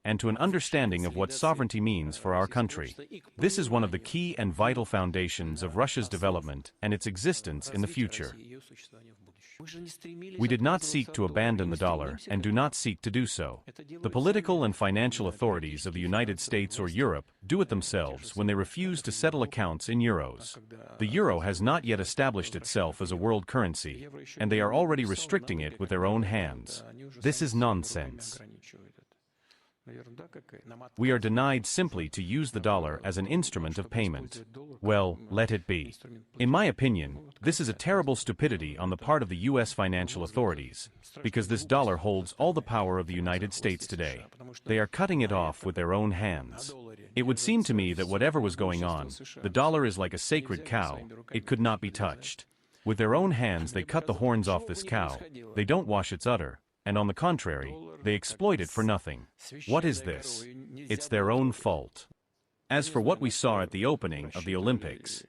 and to an understanding of what sovereignty means for our country. This is one of the key and vital foundations of Russia's development and its existence in the future. We did not seek to abandon the dollar and do not seek to do so. The political and financial authorities of the United States or Europe do it themselves when they refuse to settle accounts in euros. The euro has not yet established itself as a world currency, and they are already restricting it with their own hands. This is nonsense. We are denied simply to use the dollar as an instrument of payment. Well, let it be. In my opinion, this is a terrible stupidity on the part of the U.S. financial authorities, because this dollar holds all the power of the United States today. They are cutting it off with their own hands. It would seem to me that whatever was going on, the dollar is like a sacred cow, it could not be touched. With their own hands they cut the horns off this cow, they don't wash its udder, and on the contrary, they exploit it for nothing. What is this? It's their own fault. As for what we saw at the opening of the Olympics,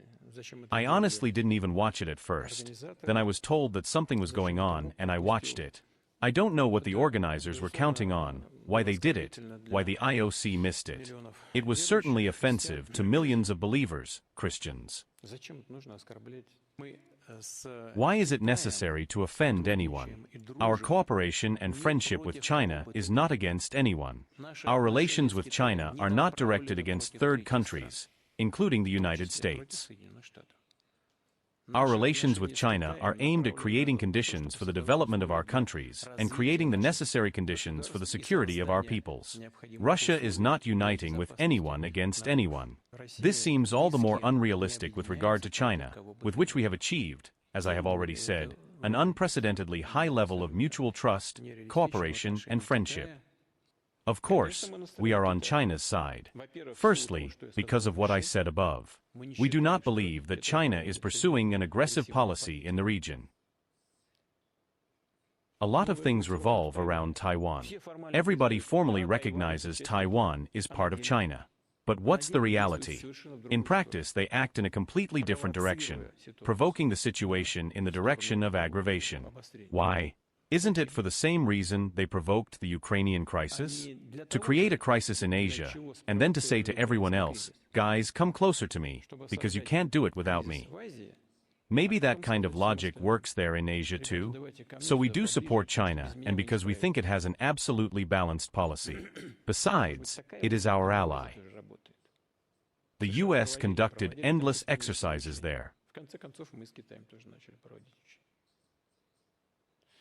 I honestly didn't even watch it at first. Then I was told that something was going on, and I watched it. I don't know what the organizers were counting on, why they did it, why the IOC missed it. It was certainly offensive to millions of believers, Christians. Why is it necessary to offend anyone? Our cooperation and friendship with China is not against anyone. Our relations with China are not directed against third countries, including the United States. Our relations with China are aimed at creating conditions for the development of our countries and creating the necessary conditions for the security of our peoples. Russia is not uniting with anyone against anyone. This seems all the more unrealistic with regard to China, with which we have achieved, as I have already said, an unprecedentedly high level of mutual trust, cooperation, and friendship. Of course, we are on China's side. Firstly, because of what I said above. We do not believe that China is pursuing an aggressive policy in the region. A lot of things revolve around Taiwan. Everybody formally recognizes Taiwan is part of China. But what's the reality? In practice, they act in a completely different direction, provoking the situation in the direction of aggravation. Why? Isn't it for the same reason they provoked the Ukrainian crisis? To create a crisis in Asia, and then to say to everyone else, guys, come closer to me, because you can't do it without me. Maybe that kind of logic works there in Asia too. So we do support China, and because we think it has an absolutely balanced policy. Besides, it is our ally. The U.S. conducted endless exercises there.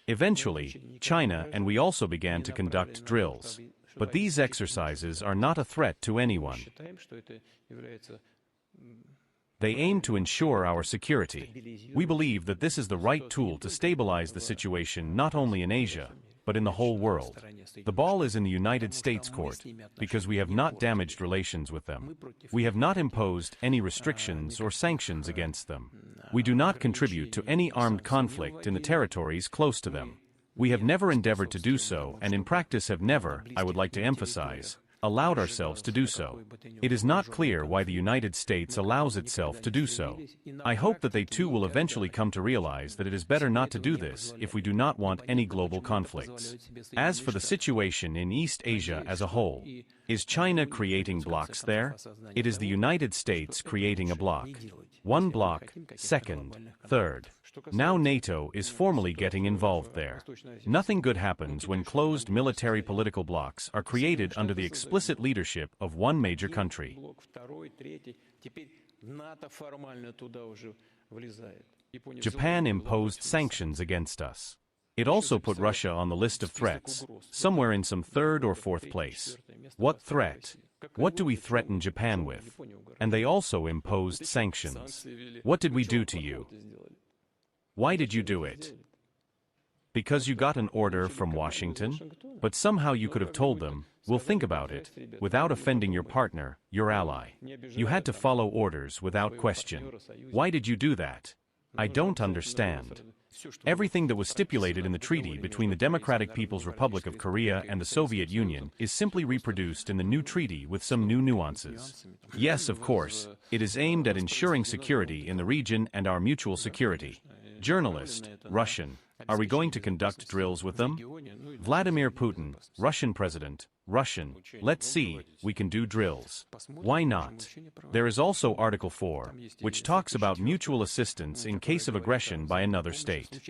Eventually, China and we also began to conduct drills. But these exercises are not a threat to anyone. They aim to ensure our security. We believe that this is the right tool to stabilize the situation not only in Asia, but in the whole world. The ball is in the United States court, because we have not damaged relations with them. We have not imposed any restrictions or sanctions against them. We do not contribute to any armed conflict in the territories close to them. We have never endeavored to do so, and in practice have never, I would like to emphasize, allowed ourselves to do so. It is not clear why the United States allows itself to do so. I hope that they too will eventually come to realize that it is better not to do this if we do not want any global conflicts. As for the situation in East Asia as a whole, is China creating blocks there? It is the United States creating a block. One block, second, third. Now NATO is formally getting involved there. Nothing good happens when closed military political blocs are created under the explicit leadership of one major country. Japan imposed sanctions against us. It also put Russia on the list of threats, somewhere in some third or fourth place. What threat? What do we threaten Japan with? And they also imposed sanctions. What did we do to you? Why did you do it? Because you got an order from Washington? But somehow you could have told them, we'll think about it, without offending your partner, your ally. You had to follow orders without question. Why did you do that? I don't understand. Everything that was stipulated in the treaty between the Democratic People's Republic of Korea and the Soviet Union is simply reproduced in the new treaty with some new nuances. Yes, of course, it is aimed at ensuring security in the region and our mutual security. Journalist, Russian. Are we going to conduct drills with them? Vladimir Putin, Russian president, Russian, let's see, we can do drills. Why not? There is also Article 4, which talks about mutual assistance in case of aggression by another state.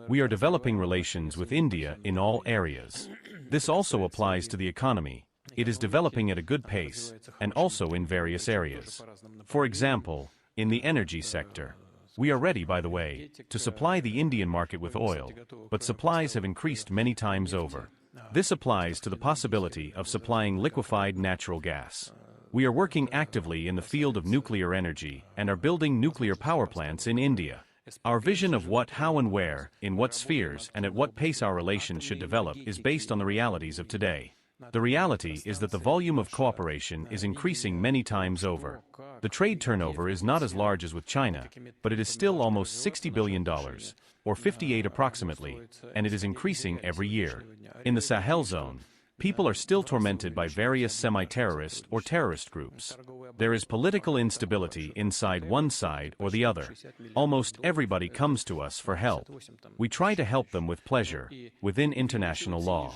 We are developing relations with India in all areas. This also applies to the economy. It is developing at a good pace, and also in various areas. For example, in the energy sector. We are ready, by the way, to supply the Indian market with oil, but supplies have increased many times over. This applies to the possibility of supplying liquefied natural gas. We are working actively in the field of nuclear energy and are building nuclear power plants in India. Our vision of what, how and where, in what spheres and at what pace our relations should develop is based on the realities of today. The reality is that the volume of cooperation is increasing many times over. The trade turnover is not as large as with China, but it is still almost $60 billion, or 58 approximately, and it is increasing every year. In the Sahel zone, people are still tormented by various semi-terrorist or terrorist groups. There is political instability inside one side or the other. Almost everybody comes to us for help. We try to help them with pleasure, within international law.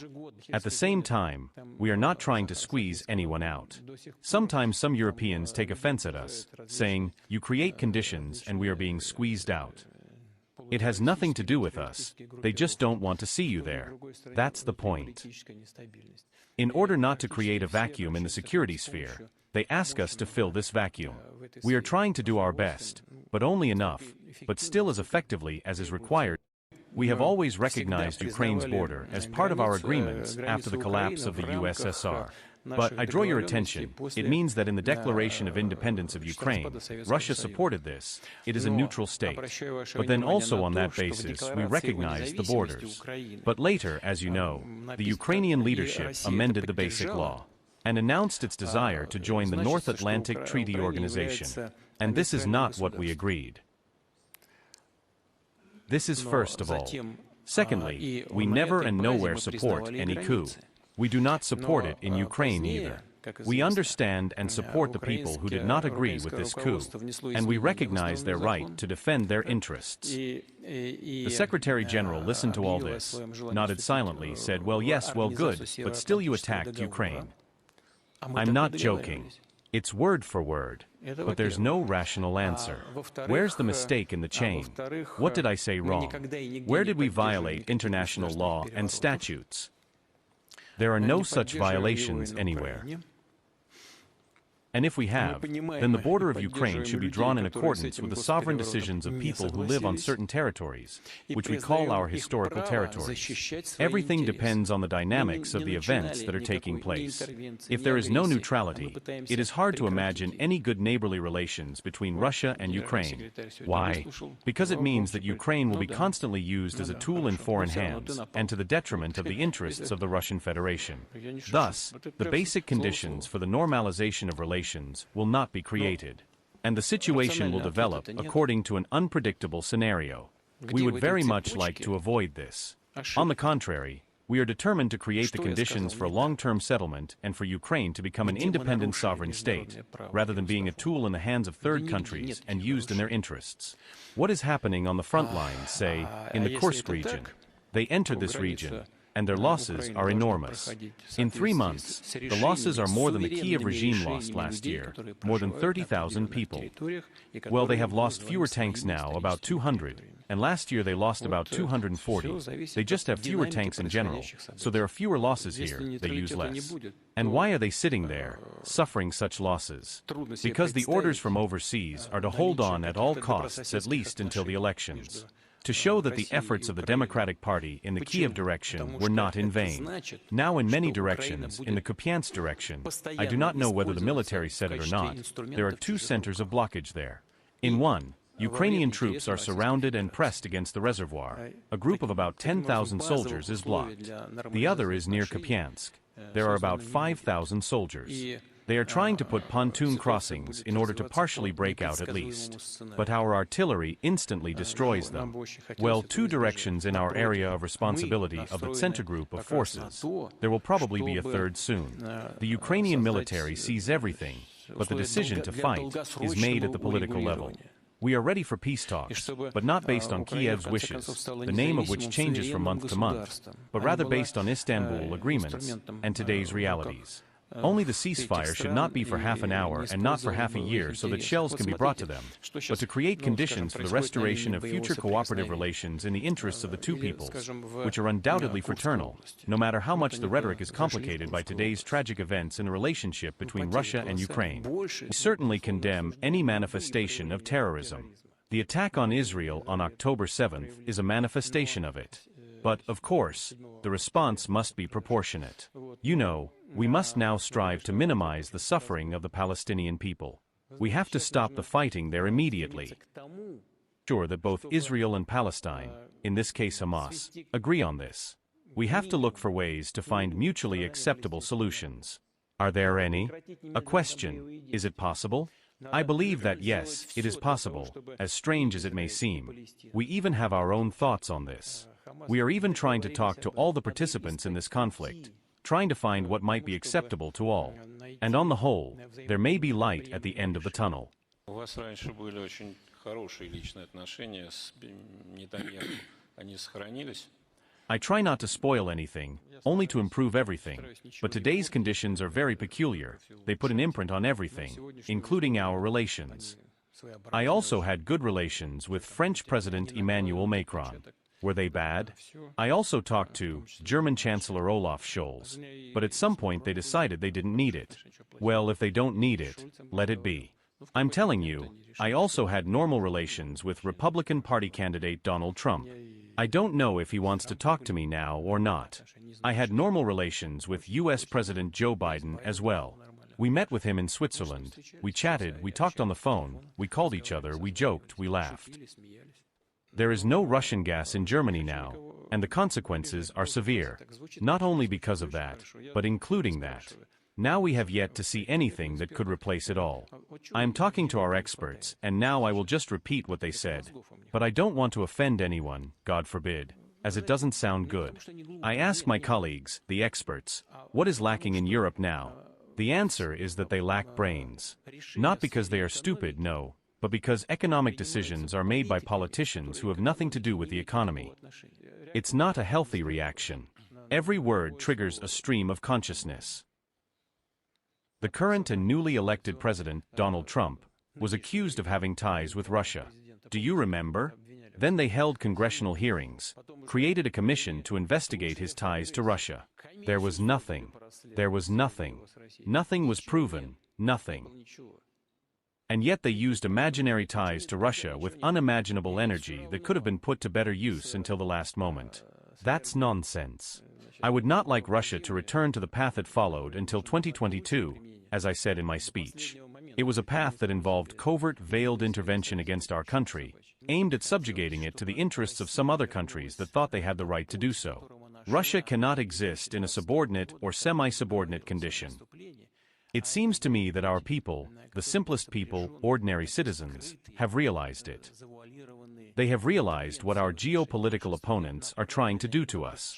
At the same time, we are not trying to squeeze anyone out. Sometimes some Europeans take offense at us, saying, "You create conditions and we are being squeezed out." It has nothing to do with us, they just don't want to see you there. That's the point. In order not to create a vacuum in the security sphere, they ask us to fill this vacuum. We are trying to do our best, but only enough, but still as effectively as is required. We have always recognized Ukraine's border as part of our agreements after the collapse of the USSR. But I draw your attention, it means that in the Declaration of Independence of Ukraine, Russia supported this. It is a neutral state. But then also on that basis, we recognized the borders. But later, as you know, the Ukrainian leadership amended the Basic Law and announced its desire to join the North Atlantic Treaty Organization. And this is not what we agreed. This is first of all. Secondly, we never and nowhere support any coup. We do not support it in Ukraine either. We understand and support the people who did not agree with this coup, and we recognize their right to defend their interests. The Secretary General listened to all this, nodded silently, said, "Well, yes, well, good, but still you attacked Ukraine." I'm not joking. It's word for word, but there's no rational answer. Where's the mistake in the chain? What did I say wrong? Where did we violate international law and statutes? There are no such violations anywhere. And if we have, then the border of Ukraine should be drawn in accordance with the sovereign decisions of people who live on certain territories, which we call our historical territories. Everything depends on the dynamics of the events that are taking place. If there is no neutrality, it is hard to imagine any good neighborly relations between Russia and Ukraine. Why? Because it means that Ukraine will be constantly used as a tool in foreign hands, and to the detriment of the interests of the Russian Federation. Thus, the basic conditions for the normalization of relations will not be created, and the situation will develop according to an unpredictable scenario. We would very much like to avoid this. On the contrary, we are determined to create the conditions for a long-term settlement and for Ukraine to become an independent sovereign state, rather than being a tool in the hands of third countries and used in their interests. What is happening on the front lines, say, in the Kursk region? They entered this region, and their losses are enormous. In 3 months, the losses are more than the Kiev regime lost last year, more than 30,000 people. Well, they have lost fewer tanks now, about 200, and last year they lost about 240. They just have fewer tanks in general, so there are fewer losses here, they use less. And why are they sitting there, suffering such losses? Because the orders from overseas are to hold on at all costs, at least until the elections, to show that the efforts of the Democratic Party in the Kiev direction were not in vain. Now in many directions, in the Kupiansk direction, I do not know whether the military said it or not, there are 2 centers of blockage there. In one, Ukrainian troops are surrounded and pressed against the reservoir. A group of about 10,000 soldiers is blocked. The other is near Kupiansk. There are about 5,000 soldiers. They are trying to put pontoon crossings in order to partially break out at least. But our artillery instantly destroys them. Well, 2 directions in our area of responsibility of the center group of forces. There will probably be a third soon. The Ukrainian military sees everything, but the decision to fight is made at the political level. We are ready for peace talks, but not based on Kiev's wishes, the name of which changes from month to month, but rather based on Istanbul agreements and today's realities. Only the ceasefire should not be for half an hour and not for half a year so that shells can be brought to them, but to create conditions for the restoration of future cooperative relations in the interests of the two peoples, which are undoubtedly fraternal, no matter how much the rhetoric is complicated by today's tragic events in the relationship between Russia and Ukraine. We certainly condemn any manifestation of terrorism. The attack on Israel on October 7th is a manifestation of it. But, of course, the response must be proportionate. You know, we must now strive to minimize the suffering of the Palestinian people. We have to stop the fighting there immediately. Sure that both Israel and Palestine, in this case Hamas, agree on this. We have to look for ways to find mutually acceptable solutions. Are there any? A question: is it possible? I believe that yes, it is possible, as strange as it may seem. We even have our own thoughts on this. We are even trying to talk to all the participants in this conflict, trying to find what might be acceptable to all. And on the whole, there may be light at the end of the tunnel. I try not to spoil anything, only to improve everything, but today's conditions are very peculiar. They put an imprint on everything, including our relations. I also had good relations with French President Emmanuel Macron. Were they bad? I also talked to German Chancellor Olaf Scholz, but at some point they decided they didn't need it. Well, if they don't need it, let it be. I'm telling you, I also had normal relations with Republican Party candidate Donald Trump. I don't know if he wants to talk to me now or not. I had normal relations with U.S. President Joe Biden as well. We met with him in Switzerland, we chatted, we talked on the phone, we called each other, we joked, we laughed. There is no Russian gas in Germany now, and the consequences are severe. Not only because of that, but including that. Now we have yet to see anything that could replace it all. I am talking to our experts, and now I will just repeat what they said. But I don't want to offend anyone, God forbid, as it doesn't sound good. I ask my colleagues, the experts, what is lacking in Europe now? The answer is that they lack brains. Not because they are stupid, no, but because economic decisions are made by politicians who have nothing to do with the economy. It's not a healthy reaction. Every word triggers a stream of consciousness. The current and newly elected president, Donald Trump, was accused of having ties with Russia. Do you remember? Then they held congressional hearings, created a commission to investigate his ties to Russia. There was nothing. There was nothing. Nothing was proven. Nothing. And yet they used imaginary ties to Russia with unimaginable energy that could have been put to better use until the last moment. That's nonsense. I would not like Russia to return to the path it followed until 2022, as I said in my speech. It was a path that involved covert, veiled intervention against our country, aimed at subjugating it to the interests of some other countries that thought they had the right to do so. Russia cannot exist in a subordinate or semi-subordinate condition. It seems to me that our people, the simplest people, ordinary citizens, have realized it. They have realized what our geopolitical opponents are trying to do to us.